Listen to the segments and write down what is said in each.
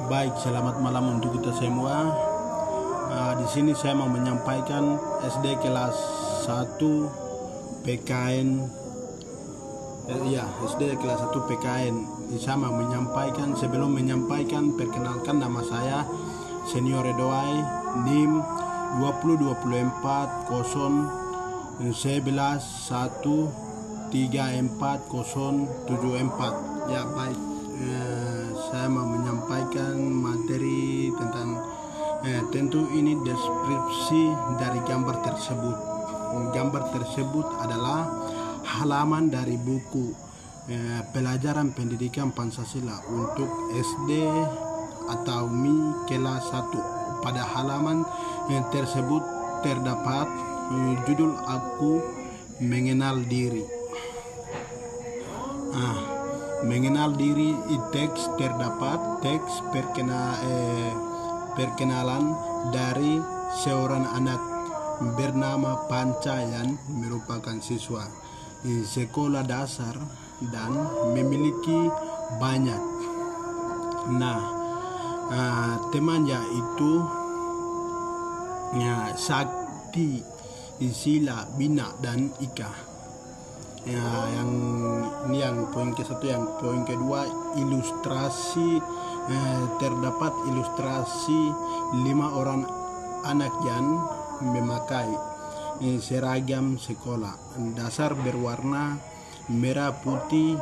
Baik, selamat malam untuk kita semua. Di sini saya mau menyampaikan SD kelas 1 PKN. SD kelas 1 PKN. Saya mau menyampaikan, sebelum menyampaikan, perkenalkan nama saya Senior Edoai, NIM 2024 0 11 1 34 074. Ya, baik. Saya mau menyampaikan materi tentang tentu ini deskripsi dari gambar tersebut. Gambar tersebut adalah halaman dari buku pelajaran pendidikan Pancasila untuk SD atau MI kelas 1. Pada halaman tersebut terdapat judul Aku Mengenal Diri. Mengenal diri, teks terdapat teks perkenalan dari seorang anak bernama Panca yang merupakan siswa sekolah dasar dan memiliki banyak. Temannya itu Sakti, Sila, Bina, dan Ika. Yang poin ke-1. Yang poin kedua, ilustrasi. Terdapat ilustrasi 5 orang anak yang memakai seragam sekolah dasar berwarna merah putih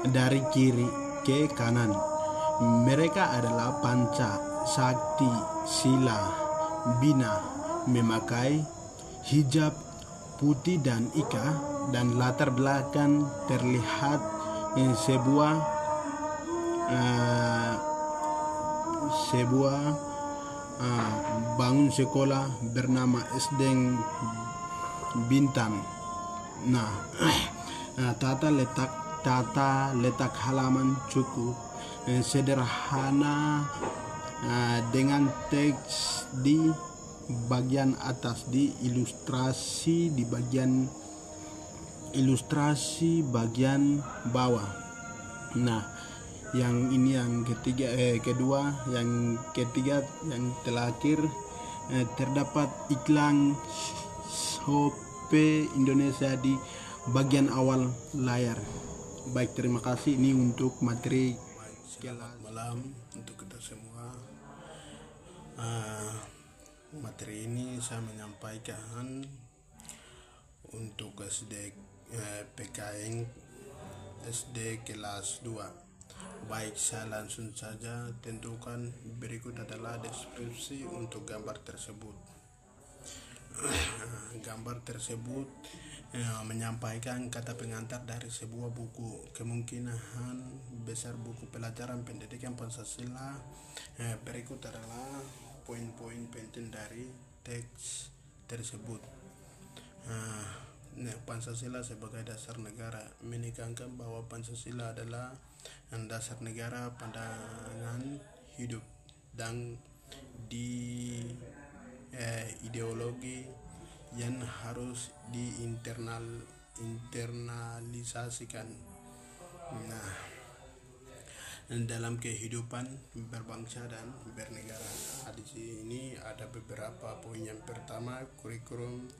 dari kiri ke kanan. Mereka adalah Panca, Sakti, Sila, Bina memakai hijab putih dan Ika, dan latar belakang terlihat sebuah bangun sekolah bernama SD Bintang. Tata letak halaman cukup sederhana dengan teks di bagian atas, di ilustrasi di bagian bagian bawah. Yang ini yang kedua, yang ketiga, yang terakhir, terdapat iklan Shopee Indonesia di bagian awal layar. Baik, terima kasih. Ini untuk materi. Selamat malam untuk kita semua. Materi ini saya menyampaikan untuk SD PKN SD kelas 2. Baik, saya langsung saja tentukan. Berikut adalah deskripsi untuk gambar tersebut. Gambar tersebut menyampaikan kata pengantar dari sebuah buku. Kemungkinan besar buku pelajaran pendidikan Pancasila. Berikut adalah poin-poin penting dari teks tersebut. Pancasila sebagai dasar negara, menekankan bahwa Pancasila adalah dasar negara, pandangan hidup, dan ideologi yang harus internalisasikan dalam kehidupan berbangsa dan bernegara. Di sini ada beberapa poin. Yang pertama, kurikulum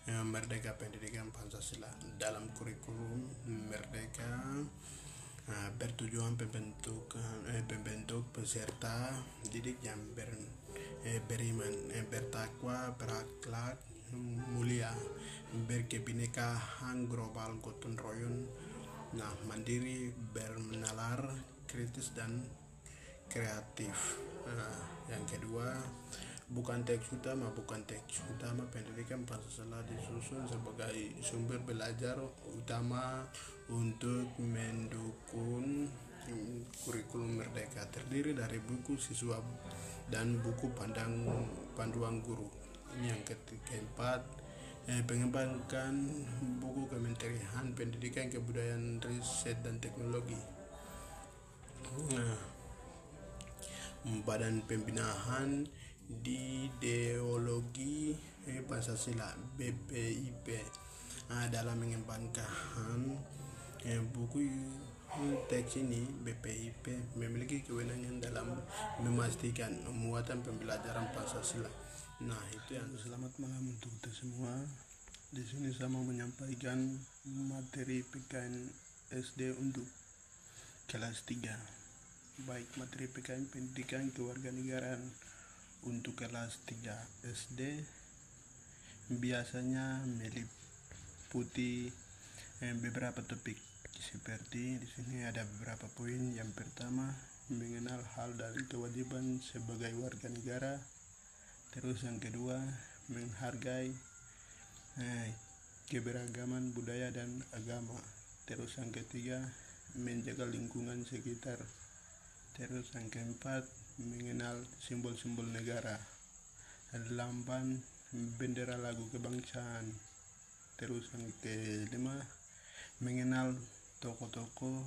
Merdeka Pendidikan Pancasila. Dalam kurikulum Merdeka bertujuan membentuk peserta didik yang beriman, bertakwa, berakhlak mulia, berkebinekaan global, gotong royong, mandiri, bernalar, kritis, dan kreatif. Yang kedua, bukan teks utama pendidikan Pancasila disusun sebagai sumber belajar utama untuk mendukung kurikulum Merdeka. Terdiri dari buku siswa dan buku panduan guru. Ini yang keempat, pengembangan buku Kementerian Pendidikan, Kebudayaan, Riset, dan Teknologi. Badan Pembinaan Ideologi Pancasila BPIP dalam mengembangkan buku teks ini BPIP memiliki kewenangan dalam memastikan muatan pembelajaran Pancasila. Nah, itu yang selamat malam untuk kita semua. Di sini saya mau menyampaikan materi PKN SD untuk kelas 3. Baik, materi PKN Pendidikan Kewarganegaraan untuk kelas 3 SD biasanya meliputi beberapa topik. Seperti di sini ada beberapa poin. Yang pertama, mengenal hal dan kewajiban sebagai warga negara. Terus yang kedua, menghargai keberagaman budaya dan agama. Terus yang ketiga, menjaga lingkungan sekitar. Terus yang keempat, mengenal simbol-simbol negara, lambang, bendera, lagu kebangsaan. Terus yang kelima, mengenal tokoh-tokoh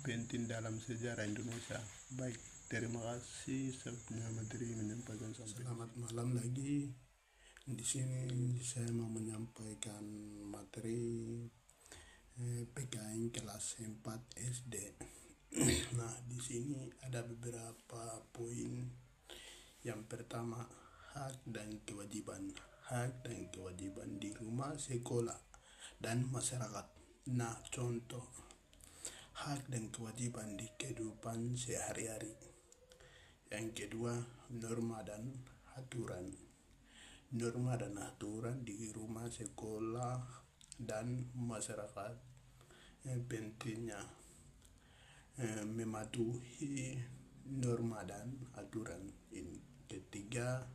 penting dalam sejarah Indonesia. Baik, terima kasih. Saya punya materi menyampaikan sampai. Selamat malam lagi. Di sini saya mau menyampaikan materi PKN kelas 4 SD. Nah, di sini ada beberapa poin. Yang pertama, hak dan kewajiban. Hak dan kewajiban di rumah, sekolah, dan masyarakat. Nah, contoh hak dan kewajiban di kehidupan sehari-hari. Yang kedua, norma dan aturan. Norma dan aturan di rumah, sekolah, dan masyarakat. Pentingnya mematuhi norma dan aturan ini. Ketiga,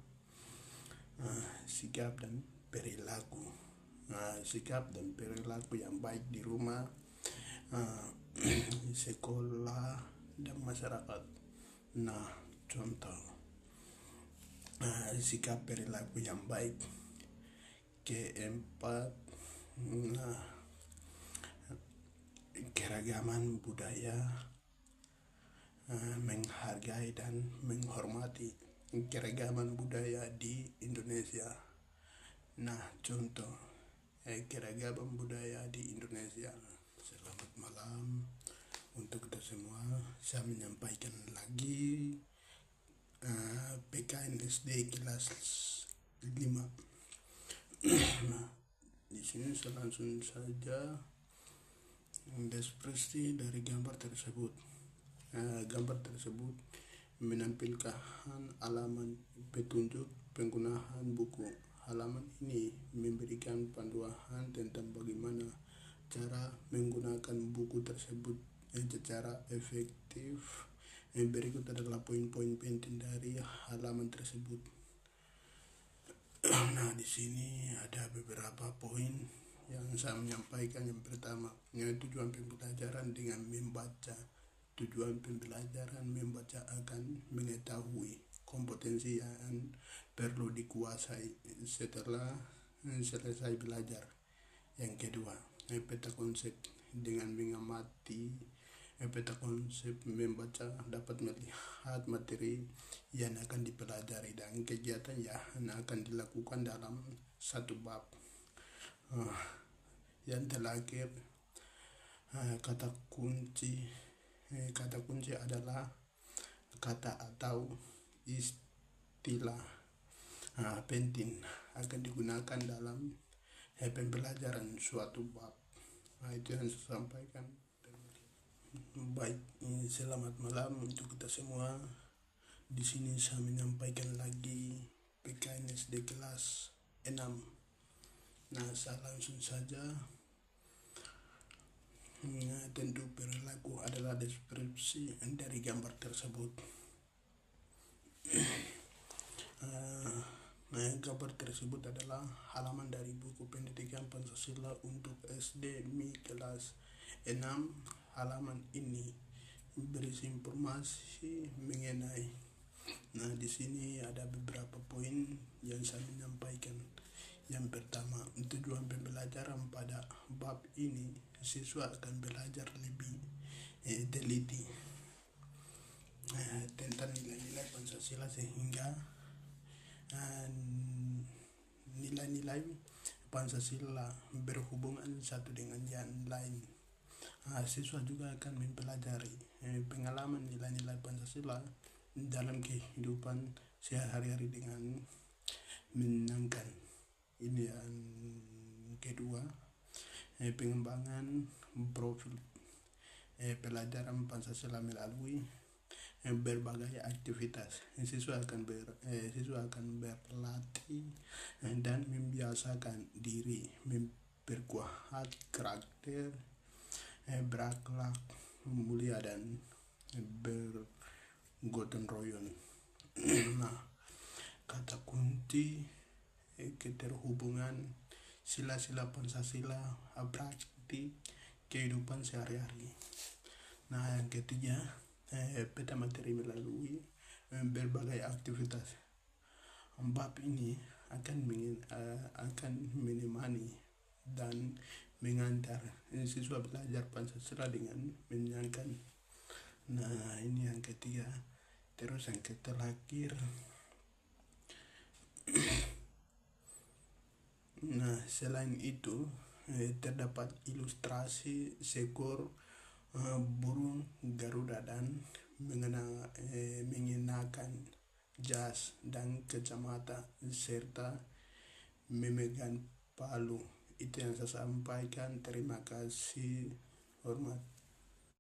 sikap dan perilaku. Sikap dan perilaku yang baik di rumah, sekolah, dan masyarakat. Nah, contoh sikap perilaku yang baik. Keempat, keragaman budaya, menghargai dan menghormati keragaman budaya di Indonesia. Nah, contoh keragaman budaya di Indonesia. Selamat malam untuk kita semua. Saya menyampaikan lagi PKN SD kelas 5. Nah, di sini saya langsung saja deskripsi dari gambar tersebut. Gambar tersebut menampilkan halaman petunjuk penggunaan buku. Halaman ini memberikan panduan tentang bagaimana cara menggunakan buku tersebut secara efektif. Berikut adalah poin-poin penting dari halaman tersebut. Nah, di sini ada beberapa poin yang saya menyampaikan. Yang pertama, tujuan pembelajaran dengan membaca. Tujuan pembelajaran membaca akan mengetahui kompetensi yang perlu dikuasai setelah selesai belajar. Yang kedua, peta konsep. Dengan mengamati peta konsep, membaca dapat melihat materi yang akan dipelajari dan kegiatan yang akan dilakukan dalam satu bab. Yang terakhir, kata kunci. Kata kunci adalah kata atau istilah penting akan digunakan dalam pembelajaran suatu bab. Itu yang saya sampaikan. Baik, selamat malam untuk kita semua. Di sini saya menyampaikan lagi PKN SD kelas 6. Nah, saya langsung saja. Tentu perilaku adalah deskripsi dari gambar tersebut. Gambar tersebut adalah halaman dari buku pendidikan Pancasila untuk SD MI kelas 6. Halaman ini berisi informasi mengenai. Nah, di sini ada beberapa poin yang saya menyampaikan. Yang pertama, tujuan pembelajaran pada bab ini, siswa akan belajar lebih teliti tentang nilai-nilai Pancasila sehingga nilai-nilai Pancasila berhubungan satu dengan yang lain. Siswa juga akan mempelajari pengalaman nilai-nilai Pancasila dalam kehidupan sehari-hari dengan menyenangkan. Ini yang kedua, pengembangan profil pelajaran Pancasila melalui berbagai aktivitas. Siswa akan berlatih dan membiasakan diri memperkuat karakter, berakhlak mulia dan bergotong royong. Nah, kata kunci keterhubungan sila-sila Pancasila praktik kehidupan sehari-hari. Nah, yang ketiga, peta materi melalui berbagai aktivitas. Bab ini akan menemani dan mengantar siswa belajar Pancasila dengan menyenangkan. Nah, ini yang ketiga. Terus yang terakhir, nah selain itu terdapat ilustrasi seekor burung Garuda dan mengenakan jas dan kacamata serta memegang palu. Itu yang saya sampaikan. Terima kasih. Hormat.